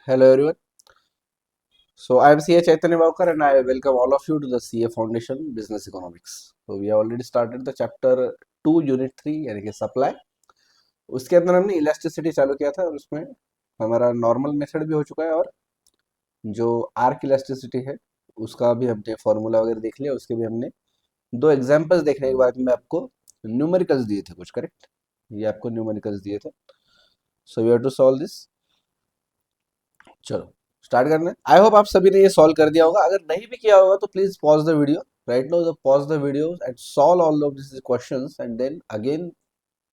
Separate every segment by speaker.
Speaker 1: Hello everyone. So I am CA Chaitanya Bhavkar and I welcome all of you to the CA Foundation Business Economics. So we have already started the chapter 2 unit 3 यानी कि supply. उसके अंदर हमने elasticity चालू किया था और उसमें हमारा नॉर्मल मेथड भी हो चुका है और जो आर्क इलास्टिसिटी है उसका भी हमने फॉर्मूला वगैरह देख लिया. उसके भी हमने दो एग्जांपल्स देखने के बाद में आपको न्यूमेरिकल्स दिए थे कुछ. करेक्ट, ये आपको न्यूमेरिकल्स दिए थे. So we have to solve this. चलो स्टार्ट करना है. आई होप आप सभी ने ये सॉल्व कर दिया होगा. अगर नहीं भी किया होगा तो please pause the video right now, pause the video and solve all of this questions and then again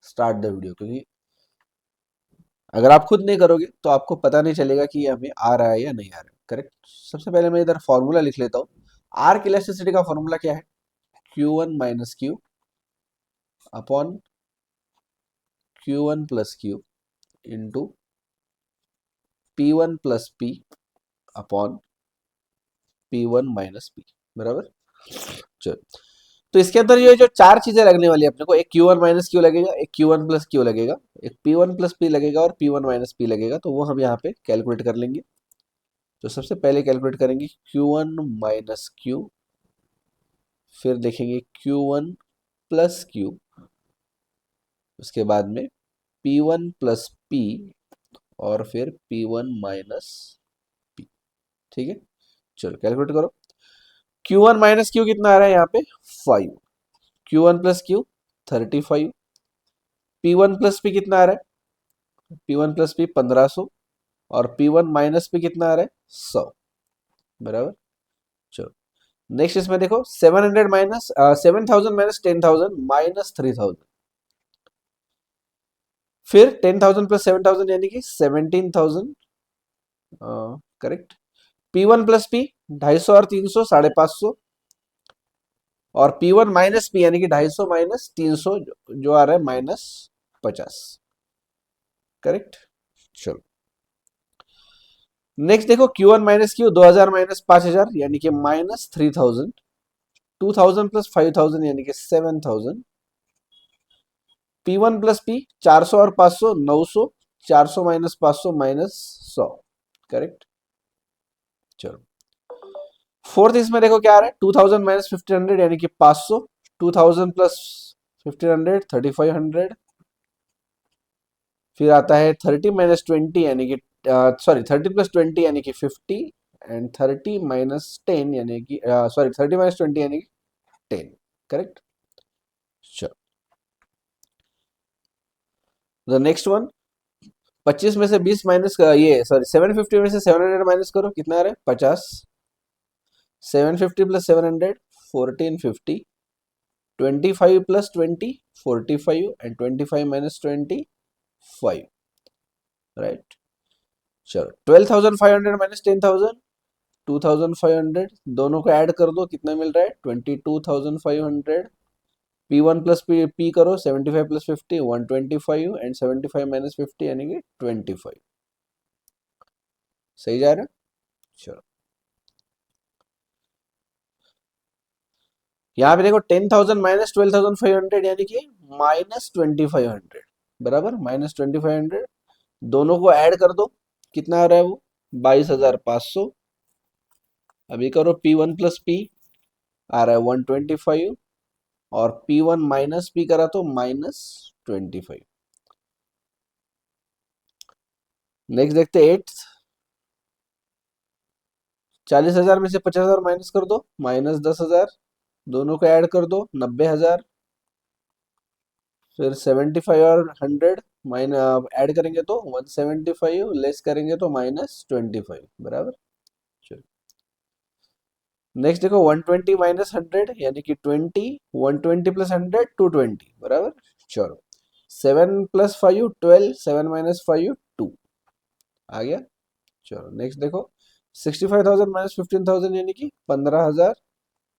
Speaker 1: start the video. क्योंकि अगर आप खुद नहीं करोगे तो आपको पता नहीं चलेगा कि ये हमें आ रहा है या नहीं आ रहा है. करेक्ट. सबसे पहले मैं इधर फॉर्मूला लिख लेता हूँ. आर्क इलास्टिसिटी का फॉर्मूला क्या है? Q1 minus Q upon Q1 plus Q into P1 plus P upon P1 minus P. बराबर. चलो, तो इसके अंदर ये जो चार चीजें लगने वाली है अपने को, एक Q1 माइनस क्यू लगेगा, एक Q1 प्लस क्यू लगेगा, एक P1 प्लस पी लगेगा और P1 माइनस पी लगेगा. तो वो हम यहाँ पे कैलकुलेट कर लेंगे. तो सबसे पहले कैलकुलेट करेंगे Q1 माइनस क्यू, फिर देखेंगे Q1 प्लस क्यू, उसके बाद में P1 प्लस पी और फिर P1 माइनस पी. ठीक है, चलो कैलकुलेट करो. Q1 माइनस क्यू कितना आ रहा है यहाँ पे? 5. Q1 plus Q 35. P1 plus P कितना आ रहा है? P1 प्लस पी 1500 और P1 माइनस पी कितना आ रहा है? 100. बराबर. चलो नेक्स्ट इसमें देखो 700 माइनस 7000 माइनस 10,000 माइनस 3000. फिर 10,000 प्लस 7,000 यानी कि 17,000. करेक्ट. P1 प्लस पी 250 और 300 550 और P1 माइनस पी यानी कि 250 माइनस 300 जो आ रहा है माइनस 50. करेक्ट. चलो नेक्स्ट देखो Q1 माइनस क्यू 2000 माइनस 5000 यानी कि माइनस 3000. 2000 प्लस 5000 यानी कि 7000. P1 प्लस पी 400 और 500 900. 400 माइनस 500 माइनस 100. करेक्ट. चलो फोर्थ इसमें देखो क्या आ रहा है? 2000 माइनस 1500 यानी कि 500. 2000 प्लस 1500 3500. फिर आता है 30 माइनस 20 यानी कि सॉरी 30 प्लस 20 यानी कि 50 एंड 30 माइनस 10 यानी कि सॉरी 30 माइनस 20 यानी कि 10. करेक्ट. चलो द नेक्स्ट वन 25 में से 20 माइनस ये सॉरी 750 में से 700 माइनस करो, कितना आ रहा है? 50. 750 plus 700 1450. 25 plus 20 45 and 25 minus 25. Right. चलो 12,500 माइनस 10,000 2,500. दोनों को ऐड कर दो, कितना मिल रहा है? 22,500. P1 प्लस पी करो 75 प्लस 50 125 एंड 75 माइनस 50 यानी कि 25. सही जा रहा है. चलो यहाँ पे देखो 10,000 माइनस 12,500 यानी कि माइनस 2,500. बराबर. माइनस 2,500. दोनों को ऐड कर दो, कितना आ रहा है वो? 22,500. अभी करो P1 प्लस पी आ रहा है 125 और P1 माइनस पी करा तो माइनस 25. नेक्स्ट देखते 8. 40,000 में से 50,000 माइनस कर दो, माइनस 10,000. दोनों को ऐड कर दो 90,000. फिर 75 और 100 माइनस ऐड करेंगे तो 175, लेस करेंगे तो माइनस 25. बराबर. चलो नेक्स्ट देखो 120 माइनस 100 यानी कि 20. 120 प्लस 100 220. बराबर. चलो 7 प्लस 5 12. 7 माइनस 5 2 आ गया. चलो नेक्स्ट देखो 65,000 माइनस 15,000 यानी कि 15,000.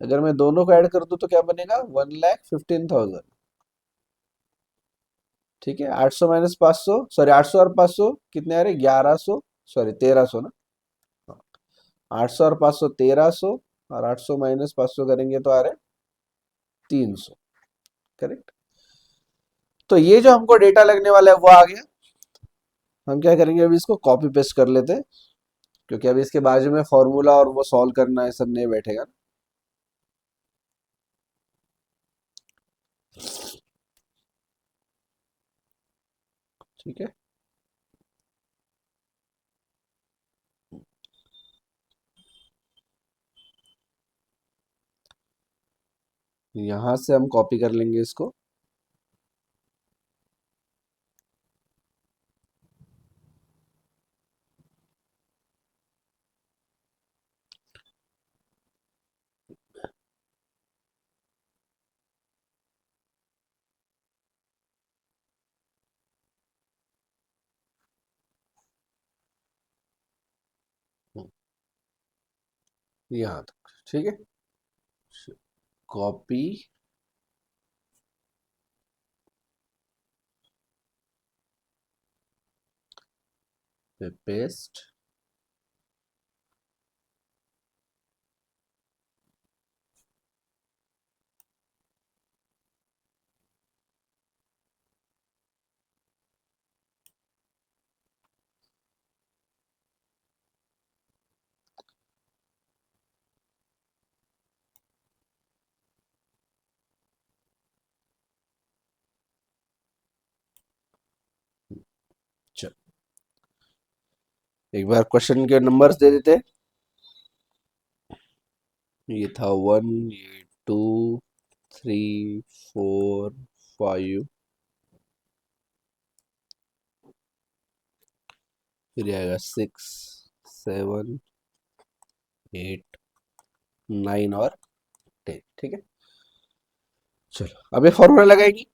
Speaker 1: अगर मैं दोनों को ऐड कर दूं तो क्या बनेगा? 1,15,000. ठीक है. 800 माइनस 500 सॉरी 800 और 500 कितने आ रहे? 1100 सॉरी 1300 ना. 800 और 500 1300 और 800 माइनस 500 करेंगे तो आ रहे 300. करेक्ट. तो ये जो हमको डेटा लगने वाला है वो आ गया. हम क्या करेंगे, अभी इसको कॉपी पेस्ट कर लेते हैं. क्योंकि अभी इसके बाजू में फॉर्मूला और वो सॉल्व करना है, सब नहीं बैठेगा ना। ठीक है, यहां से हम कॉपी कर लेंगे इसको। यहाँ तक ठीक है, कॉपी पे पेस्ट। चल एक बार क्वेश्चन के नंबर्स दे देते हैं। ये था 1, ये 2, 3, 4, 5, फिर ये आएगा 6, 7, 8, 9 और 10। ठीक है, चलो अब ये फॉर्मूला लगाएगी।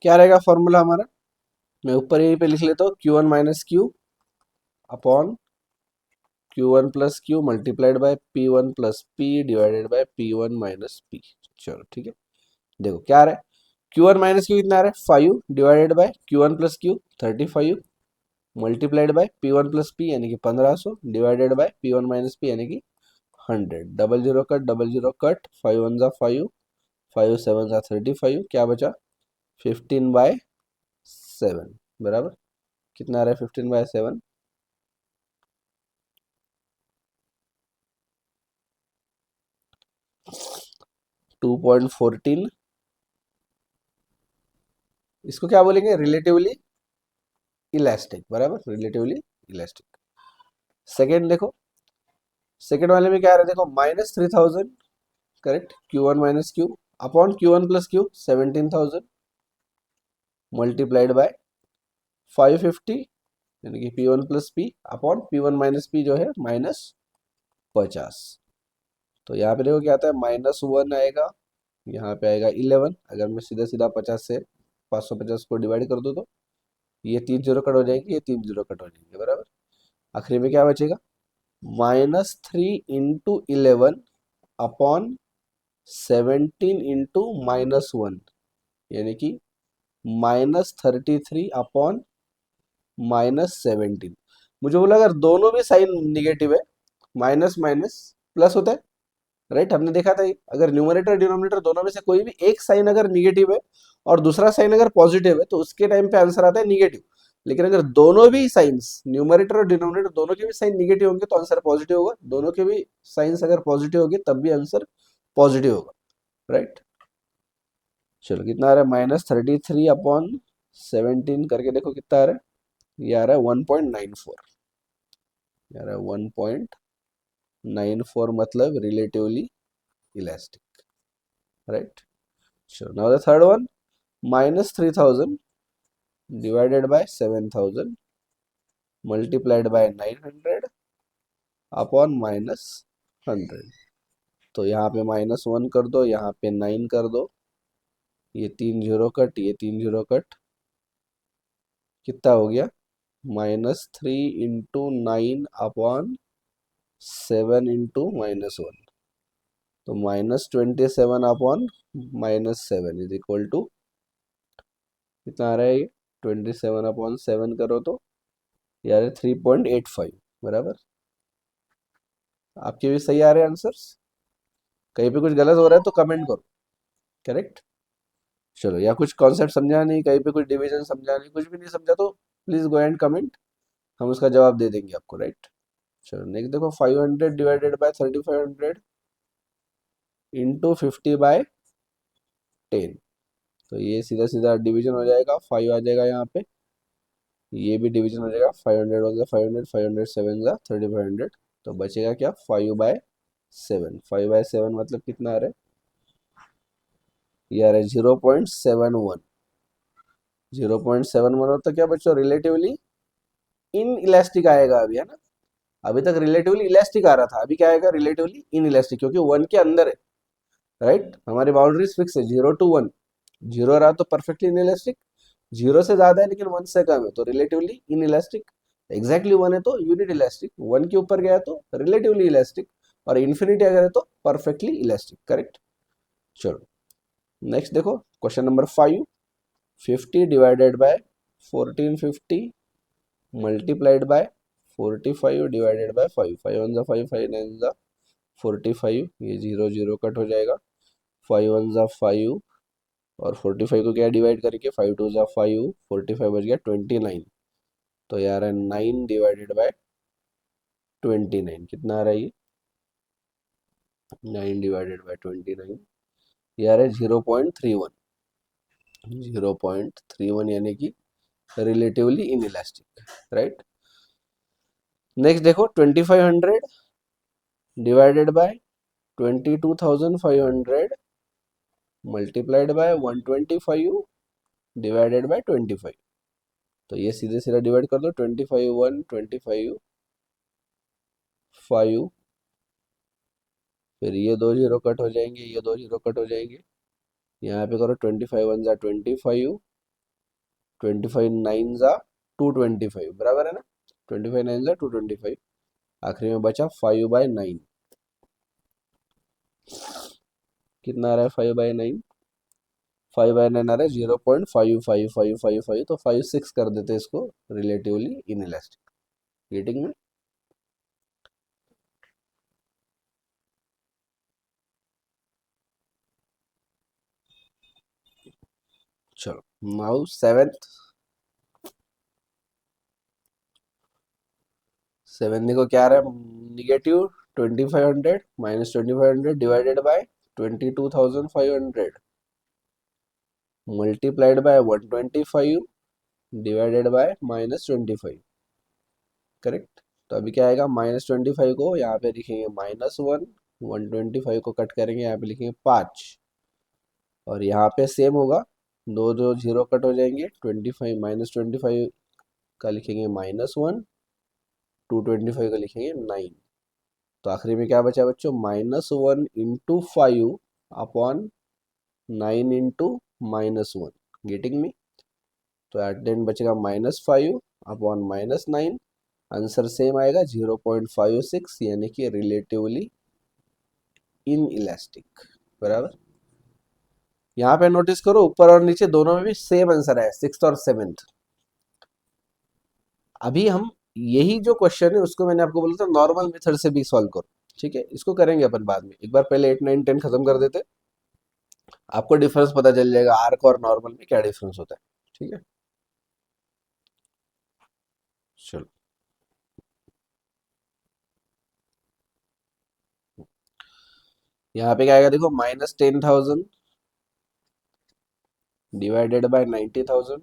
Speaker 1: क्या रहेगा फॉर्मूला हमारा? मैं ऊपर यहीं पे लिख लेता हूँ, Q1 minus Q upon Q1 plus Q multiplied by P1 plus P divided by P1 minus P। चलो ठीक है, देखो क्या आ रहा है, Q1 माइनस क्यू कितना आ रहा है 5 divided by Q1 plus Q 35 multiplied by P1 plus P यानी कि 1500 divided by P1 minus P यानी कि 100। डबल जीरो कट, 5 वन जा 5, 5 7 जा 35, क्या बचा 15/7 बराबर। कितना आ रहा है 15/7? 2.14। इसको क्या बोलेंगे, रिलेटिवली इलास्टिक बराबर, रिलेटिवली इलास्टिक। सेकेंड देखो, सेकेंड वाले में क्या आ रहा है, देखो -3000 correct, Q1 minus Q upon Q1 plus Q 17,000 multiplied by 550 यानी कि P1 plus P upon P1 minus P जो है -50। तो यहाँ पे देखो क्या आता है, -1 आएगा, यहाँ पे आएगा 11। अगर मैं सीधा सीधा 50 से 550 को डिवाइड कर दूँ तो ये 3 जीरो कट हो जाएंगे, ये 3 जीरो कट हो जाएंगे बराबर। आखिरी में क्या बचेगा, -3 इंटू 11 अपॉन 17 इंटू -1 यानी कि -33 अपॉन -17। मुझे बोला अगर दोनों भी साइन निगेटिव है, माइनस माइनस प्लस होता है, राइट। हमने देखा था ये, अगर न्यूमरेटर डिनोमिनेटर दोनों में से कोई भी एक साइन अगर निगेटिव है और दूसरा साइन अगर पॉजिटिव है तो उसके टाइम पे आंसर आता है निगेटिव। लेकिन अगर दोनों भी साइंस, न्यूमरेटर और डिनोमिनेटर दोनों के भी साइन निगेटिव होंगे तो आंसर पॉजिटिव होगा, दोनों के भी साइंस अगर पॉजिटिव होगी तब भी आंसर पॉजिटिव होगा, राइट। चलो कितना आ रहा है, -33/17 करके देखो कितना आ रहा है, ये आ रहा है 1.94, ये आ रहा है 1.94 मतलब relatively elastic, right. Sure. Now the third one, -3000 divided by 7000 multiplied by 900 upon -100। तो यहाँ पे -1 कर दो, यहाँ पे 9 कर दो, ये 3 जीरो कट, ये 3 जीरो कट, कितना हो गया, -3 इंटू 9 अपॉन 7 इंटू -1। तो -27 अपॉन -7 इज इक्वल टू कितना आ रहा है, ये 27/7 करो तो यार 3.85 बराबर। आपके भी सही आ रहे हैं आंसर्स, कहीं पे कुछ गलत हो रहा है तो कमेंट करो, करेक्ट। चलो, या कुछ कॉन्सेप्ट समझा नहीं, कहीं पे कुछ डिवीजन समझा नहीं, कुछ भी नहीं समझा तो प्लीज गो एंड कमेंट, हम उसका जवाब दे देंगे आपको, राइट। चलो नेक्स्ट देखो 500 डिवाइडेड बाय 3500 इंटू 50/10। तो ये सीधा सीधा डिवीजन हो जाएगा, 5 आ जाएगा यहाँ पे, ये भी डिवीजन हो जाएगा, 500 वन जा 500, 500 7 जा 3500, तो बचेगा क्या 5/7। 5/7 मतलब कितना आ रहा है, ये आ रहा है 0.71। 0.71 हो तो क्या बच्चों, रिलेटिवली इन इलास्टिक आएगा अभी, है ना। अभी तक रिलेटिवली इलास्टिक आ रहा था, अभी क्या आएगा, रिलेटिवली इन इलास्टिक, क्योंकि 1 के अंदर है, राइट। हमारी बाउंड्रीज फिक्स है 0 to 1। 0 रहा तो परफेक्टली इन इलास्टिक, 0 से ज्यादा है लेकिन 1 से कम है तो रिलेटिवली इन इलास्टिक, एग्जैक्टली 1 है तो यूनिट इलास्टिक, 1 के ऊपर गया तो रिलेटिवली इलास्टिक, और इन्फिनिटी अगर है तो परफेक्टली इलास्टिक, करेक्ट। चलो नेक्स्ट देखो question number 5। 50 divided by 1450 multiplied by 45 divided by 5। 5 one जा 5, 5 नाइन जा 45, ये 0 0 कट हो जाएगा, 5 वन जा 5, और 45 को क्या डिवाइड करेंगे, 5 टू जा 5, 45 बच गया 29। तो यार है 9 डिवाइडेड बाय 29, कितना आ रहा है ये, 9 डिवाइडेड बाय 29, यार है 0.31। 0.31 यानी कि रिलेटिवली इनइलास्टिक, राइट। नेक्स्ट देखो 2500 divided by 22,500 multiplied by 125 divided by 25। तो ये सीधे सीधा डिवाइड कर दो, 25 1 25 5, फिर ये 2 जीरो कट हो जाएंगे, ये 2 जीरो कट हो जाएंगे, यहाँ पे करो 25 वन जा 25, 25 नाइन जा 225, बराबर है ना। 25 नाइन जा 225, आखिरी में बचा 5/9। कितना आ रहा है 5/9, 5/9 आ रहा है 0.55555, तो 5 6 कर देते इसको, रिलेटिवली इनइलास्टिक, गेटिंग में। चलो नाउ सेवेंथ। सेवन देखो क्या आ रहा है, negative 2500 minus 2500 divided by 22,500 multiplied by 125 divided by -25, correct. तो अभी क्या आएगा, -25 को यहाँ पे लिखेंगे -1, 125 को कट करेंगे, यहाँ पे लिखेंगे 5, और यहाँ पे सेम होगा, दो दो जीरो कट हो जाएंगे, 25 -25 का लिखेंगे -1, 225 का लिखेंगे 9। तो आखिरी में क्या बचा बच्चों, -1 into 5 upon 9 into -1, getting me. तो एट द एंड बचेगा -5 अपॉन -9, आंसर सेम आएगा 0.56, यानी कि रिलेटिवली इन इलास्टिक, बराबर। यहाँ पे नोटिस करो ऊपर और नीचे दोनों में भी सेम आंसर है, 6th और 7th। अभी हम यही जो क्वेश्चन है उसको मैंने आपको बोला था नॉर्मल मेथड से भी सॉल्व करो, ठीक है। इसको करेंगे अपन बाद में, एक बार पहले 8 9 10 खत्म कर देते, आपको डिफरेंस पता चल जाएगा आर्क और नॉर्मल में क्या डिफरेंस होता है, ठीक है। चलो यहाँ पे क्या आएगा देखो, -10,000 divided by 90,000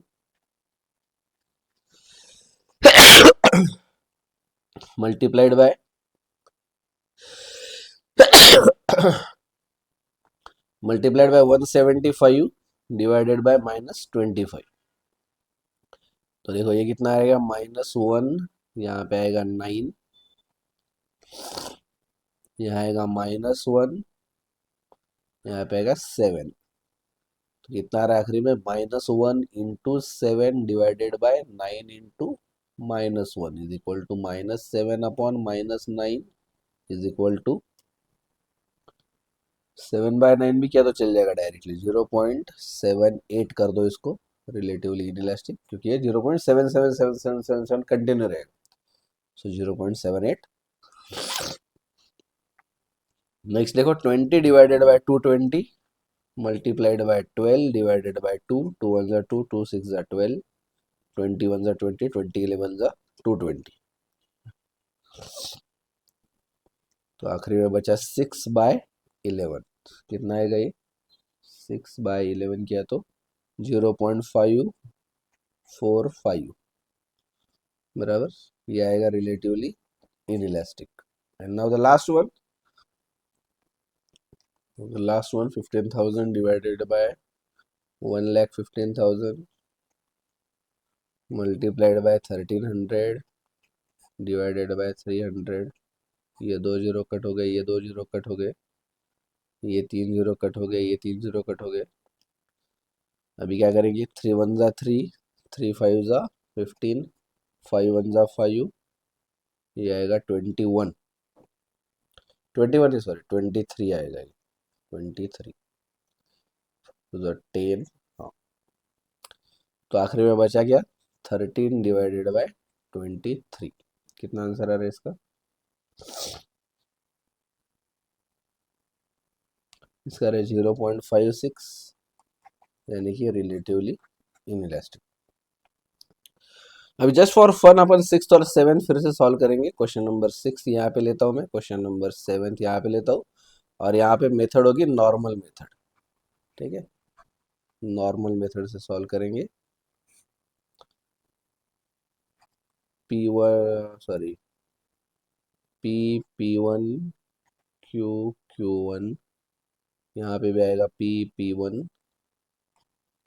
Speaker 1: multiplied by multiplied by 175 divided by -25। तो देखो ये कितना आएगा, -1, यहाँ पे आएगा 9, यहाँ आएगा -1, यहाँ पे आएगा 7। तो कितना आ रहा है आखिरी में, -1 into 7 divided by 9 into -1 is equal to -7 upon -9 is equal to 7/9 भी किया तो चल जाएगा डायरेक्टली, 0.78 कर दो इसको, रिलेटिवली इनइलास्टिक, क्योंकि ये 0.777777 कंटिन्यू रहेगा, सो 0.78। नेक्स्ट देखो 20 divided by 220 multiplied by 12 divided by 2, 2 1 जा 2, 2 6 जा 12, 20 1 जा 20, 20 11 जा 220। तो आखिरी में बचा 6/11। कितना आएगा ये? 6/11 किया तो 0.545, बराबर। ये आएगा relatively inelastic. And now the last one, 15,000 divided by 1,15,000 multiplied by 1,300 divided by 300। ये 2 जीरो कट हो गए, ये 2 जीरो कट हो गए, ये 3 जीरो कट हो गए, ये 3 जीरो कट हो गए। अभी क्या करेंगे? 3 1 जा 3, 3 5 जा 15, 5 1 जा 5, ये आएगा 21, 21 सॉरी 23 आएगा ये, 23 तो 10। हाँ, तो आखिरी में बचा क्या? 13 डिवाइडेड बाय 23। कितना आंसर आ रहा है इसका? इसका है 0.56, यानी कि रिलेटिवली इनइलास्टिक। अभी जस्ट फॉर फन अपन 6th और 7th फिर से सॉल्व करेंगे। क्वेश्चन नंबर 6 यहाँ पे लेता हूँ मैं, क्वेश्चन नंबर 7th यहाँ पे लेता हूँ, और यहाँ पे मेथड होगी नॉर्मल मेथड। ठीक है, नॉर्मल मेथड से सॉल्व करेंगे। P1 सॉरी P1 Q1, यहाँ पे भी आएगा P1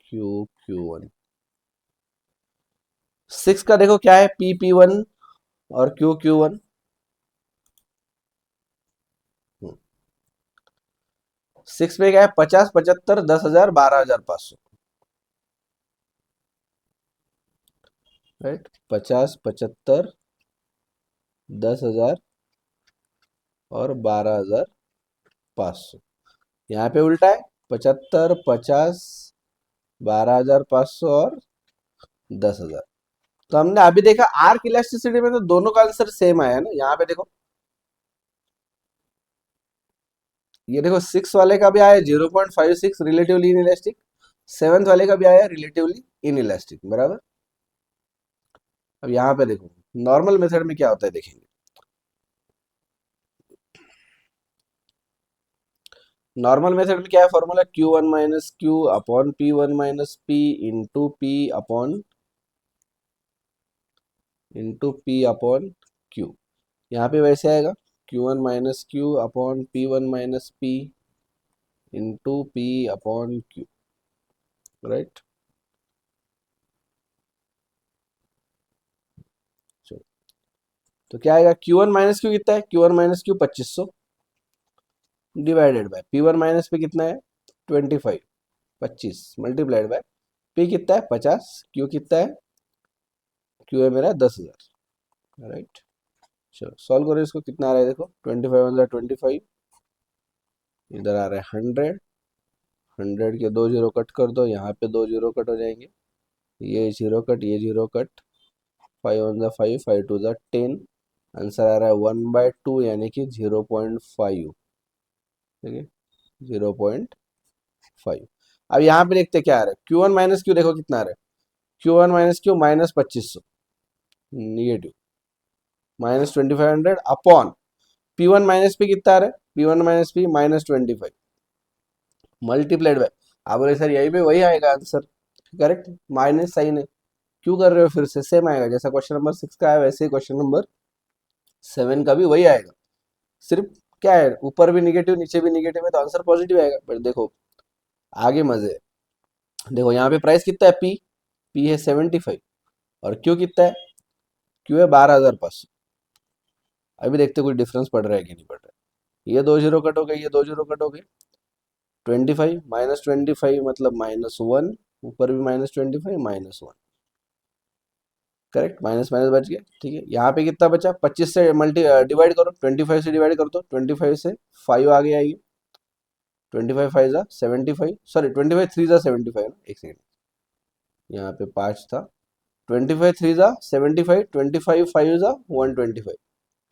Speaker 1: Q1। 6 का देखो क्या है, P1 और Q1। 6 में क्या है? 50 75 10,000 12,500, राइट। 50 75 10,000 और 12,500। यहाँ पे उल्टा है, 75 50 12,500 और 10,000। तो हमने अभी देखा आर्क इलास्टिसिटी में तो दोनों का आंसर सेम आया ना। यहाँ पे देखो, ये देखो 6 वाले का भी आया 0.56 रिलेटिवली इनइलास्टिक, 7th वाले का भी आया रिलेटिवली इनइलास्टिक, बराबर। अब यहाँ पे देखो नॉर्मल मेथड में क्या होता है, देखेंगे। नॉर्मल मेथड में क्या है formula? Q1 minus Q upon P1 minus P into P upon Q। यहाँ पे वैसे आएगा Q1 minus Q upon P1 minus P into P upon Q, right. तो क्या आएगा? Q1 माइनस क्यू कितना है? Q1 minus Q 2500 divided by P1 minus P कितना है? 25, 25 मल्टीप्लाइड बाय P कितना है? 50, Q कितना है? Q है मेरा 10,000, राइट। चलो सॉल्व करो इसको, कितना आ रहा है देखो, 25 1 25, इधर आ रहा है 100, 100 के 2 जीरो कट कर दो, यहाँ पे 2 जीरो कट हो जाएंगे, ये जीरो कट ये जीरो कट, 5 1 5 5 2 10, आंसर आ रहा है 1/2 यानी कि 0.5। ठीक है, 0.5। अब यहाँ पे देखते क्या आ रहा है, Q1 माइनस क्यू देखो कितना आ रहा है, Q1 minus Q minus 2500 negative, minus 2500 upon P1 minus P कितना आ रहा है? P1 minus P minus 25 multiplied by, आप बोले सर यही पे वही आएगा आंसर, करेक्ट। माइनस साइन है, क्यों कर रहे हो? फिर से सेम आएगा, जैसा क्वेश्चन नंबर 6 का है वैसे ही क्वेश्चन नंबर 7 का भी वही आएगा। सिर्फ क्या है, ऊपर भी निगेटिव नीचे भी निगेटिव है तो आंसर पॉजिटिव आएगा। बट देखो आगे मजे है। देखो यहाँ पे प्राइस कितना है? पी है 75 और क्यू कितना है? क्यू है 12,500। अभी देखते कोई डिफरेंस पड़ रहा है कि नहीं पड़ रहा है। ये 2 जीरो कट हो गए, ये 2 जीरो कट हो गए, 25 माइनस 25 मतलब -1, ऊपर भी -25 -1, करेक्ट। माइनस माइनस बच गया, ठीक है। यहाँ पे कितना बचा? 25 से डिवाइड करो, 25 से डिवाइड कर दो, 25 से 5 आगे आएगी, 25 5 जा 75, सॉरी 25 3 जा 75 ना, एक सेकेंड, यहाँ पे 5 था, 25 3 जा 75, 25 5 जा 125,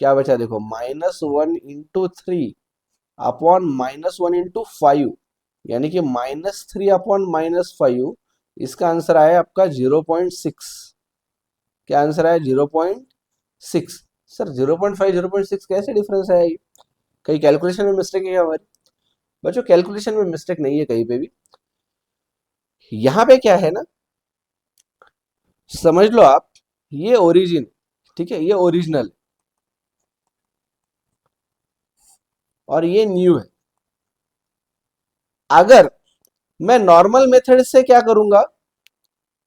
Speaker 1: क्या बचा देखो, -1 इंटू 3 अपॉन -1 इंटू 5, यानी कि -3 अपॉन -5। इसका आंसर आया आपका 0.6। क्या आंसर आया? 0.6। सर 0.5 0.6 कैसे डिफरेंस आया ये? कहीं कैलकुलेशन में मिस्टेक है क्या हमारी? बच्चों कैलकुलेशन में मिस्टेक नहीं है कहीं पे भी। यहां पे क्या है ना, समझ लो आप, ये ओरिजिन, ठीक है, ये ओरिजिनल और ये न्यू है। अगर मैं नॉर्मल मेथड से क्या करूंगा,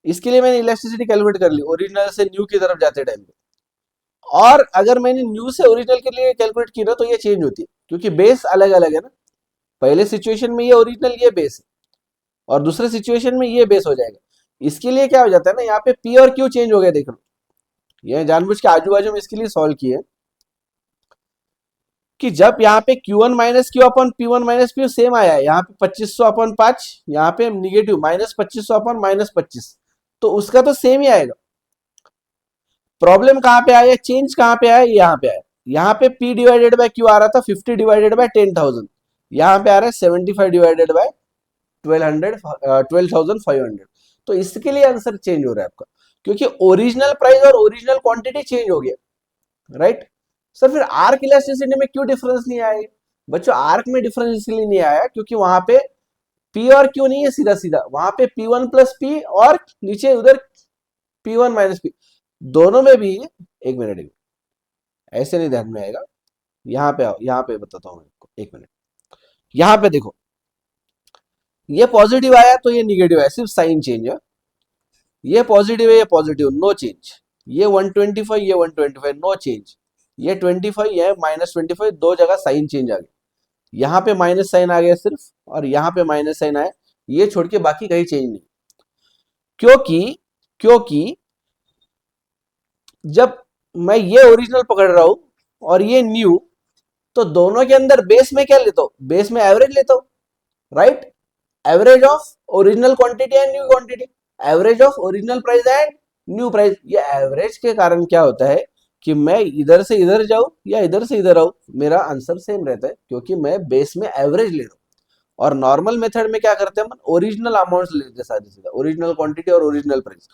Speaker 1: इसके लिए मैंने इलास्टिसिटी कैलकुलेट कर ली ओरिजिनल से न्यू की तरफ जाते टाइम पे, और अगर मैंने न्यू से ओरिजिनल के लिए कैलकुलेट की ना तो ये चेंज होती है, क्योंकि बेस अलग अलग है ना। पहले सिचुएशन में ये ओरिजिनल ये बेस है, और दूसरे सिचुएशन में ये बेस हो जाएगा। इसके लिए क्या हो जाता है ना, यहाँ पे पी और क्यू चेंज हो गया, देख लो, ये जानबूझ के आजू बाजू में इसके लिए सॉल्व किए कि जब यहाँ पे Q1 माइनस क्यू अपन P1 माइनस P सेम आया है, यहाँ पे 2500 अपन 5, यहाँ पे निगेटिव -2500 अपन -25, तो उसका तो सेम ही आएगा। प्रॉब्लम कहाँ पे आया, चेंज कहाँ पे आया, यहाँ पे आया। यहाँ पे P डिवाइडेड बाय Q आ रहा था 50 डिवाइडेड बाय 10,000, यहाँ पे आ रहा है 75 डिवाइडेड बाय 12,500। तो इसके लिए आंसर चेंज हो रहा है आपका, क्योंकि ओरिजिनल प्राइस और ओरिजिनल क्वांटिटी चेंज हो गया, राइट। सर फिर आर्क इलास्टिसिटी में क्यों डिफरेंस नहीं आया? बच्चों आर्क में डिफरेंस इसलिए नहीं आया क्योंकि वहां पे पी और क्यू नहीं है सीधा सीधा, वहां पे P1 प्लस पी और नीचे उधर P1 माइनस पी, दोनों में भी, एक मिनट, ऐसे नहीं ध्यान में आएगा। यहाँ पे आओ, यहाँ पे बताता हूँ आपको, एक मिनट। यहाँ पे देखो, ये पॉजिटिव आया तो ये निगेटिव आया, सिर्फ साइन चेंज है। ये पॉजिटिव है, ये पॉजिटिव, नो चेंज। ये 125, ये 125, नो चेंज। ये 25, ये -25, दो जगह साइन चेंज आ गया। यहाँ पे माइनस साइन आ गया सिर्फ, और यहाँ पे माइनस साइन आया, ये छोड़ के बाकी कहीं चेंज नहीं। क्योंकि क्योंकि जब मैं ये ओरिजिनल पकड़ रहा हूं और ये न्यू, तो दोनों के अंदर बेस में क्या लेता हूं, बेस में एवरेज लेता हूं, right. Average of original quantity and new quantity, average of original price and new price. ये एवरेज के कारण क्या होता है कि मैं इधर से इधर जाऊं या इधर से इधर आऊं, मेरा आंसर सेम रहता है, क्योंकि मैं बेस में एवरेज ले रहा हूं। और नॉर्मल मेथड में क्या करते हैं, हम ओरिजिनल अमाउंट लेते हैं, सारी सीधा ओरिजिनल क्वांटिटी और ओरिजिनल प्राइस।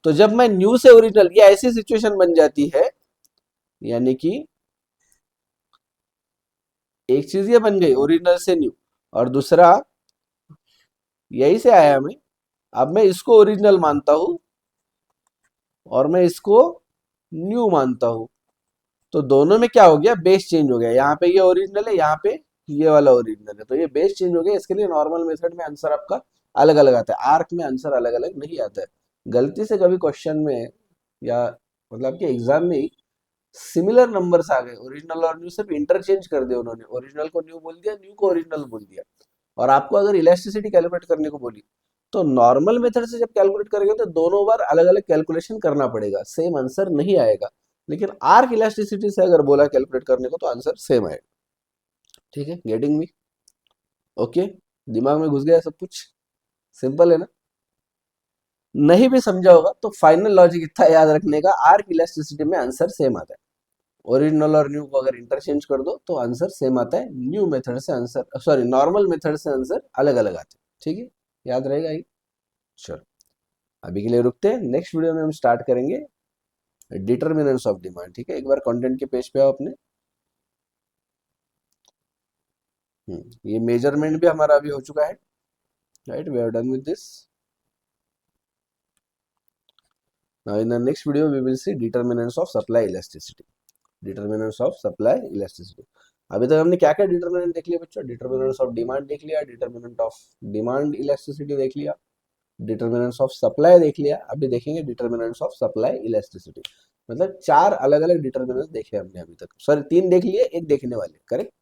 Speaker 1: तो जब मैं न्यू से ओरिजिनल, ये ऐसी सिचुएशन बन जाती है, यानी कि एक चीज ये बन गई ओरिजिनल से न्यू, और दूसरा यही से आया हमें, अब मैं इसको ओरिजिनल मानता हूं और मैं इसको न्यू मानता हूं, तो दोनों में क्या हो गया, बेस चेंज हो गया। यहाँ पे ये ओरिजिनल है, यहाँ पे ये वाला ओरिजिनल है, तो ये बेस चेंज हो गया। इसके लिए नॉर्मल मेथड में आंसर आपका अलग अलग आता है, आर्क में आंसर अलग अलग नहीं आता है। गलती से कभी क्वेश्चन में या मतलब कि एग्जाम में ही सिमिलर नंबर्स आ गए, ओरिजिनल और न्यू सिर्फ इंटरचेंज कर दिया उन्होंने, ओरिजिनल को न्यू बोल दिया, न्यू को ओरिजिनल बोल दिया, और आपको अगर इलास्टिसिटी कैलकुलेट करने को बोली, तो नॉर्मल मेथड से जब कैलकुलेट करेंगे तो दोनों बार अलग अलग कैलकुलेशन करना पड़ेगा, सेम आंसर नहीं आएगा। लेकिन आर्क इलास्टिसिटी से अगर बोला कैलकुलेट करने को तो आंसर सेम आएगा। ठीक है, गेटिंग मी? ओके, दिमाग में घुस गया सब कुछ, सिंपल है ना? नहीं भी समझा होगा तो फाइनल लॉजिक इतना याद रखने का, आर्क इलास्टिसिटी में आंसर सेम आता है। ओरिजिनल और न्यू को अगर इंटरचेंज कर दो तो आंसर सेम आता है, न्यू मेथड से आंसर, सॉरी नॉर्मल मेथड से आंसर अलग अलग आते हैं। ठीक है, याद रहेगा ये। चलो अभी के लिए रुकते हैं, नेक्स्ट वीडियो में हम स्टार्ट करेंगे डिटर्मिनेंट्स ऑफ डिमांड। ठीक है, एक बार कंटेंट के पेज पे आओ अपने। ये मेजरमेंट भी हमारा अभी हो चुका है, right, we are done with this. Now in the next video we will see determinants of supply elasticity, determinants of supply elasticity. अभी तक हमने क्या क्या डिटर्मिनेंट देख लिया बच्चों, डिटर्मिनेंट्स ऑफ डिमांड देख लिया, डिटर्मिनेंट ऑफ डिमांड इलास्टिसिटी देख लिया, डिटर्मिनेंट्स ऑफ सप्लाई देख लिया, अभी देखेंगे डिटर्मिनेंट्स ऑफ सप्लाई इलास्टिसिटी। मतलब चार अलग अलग डिटर्मिनेंट्स देखे हमने अभी तक, सॉरी तीन देख लिए, एक देखने वाले, करेक्ट।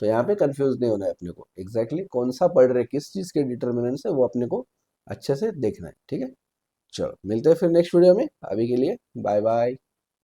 Speaker 1: तो यहाँ पे कंफ्यूज नहीं होना है अपने को, एग्जैक्टली कौन सा पढ़ रहे, किस चीज के डिटर्मिनेंट्स है वो अपने को अच्छे से देखना है। ठीक है, चलो मिलते हैं फिर नेक्स्ट वीडियो में, अभी के लिए बाय बाय।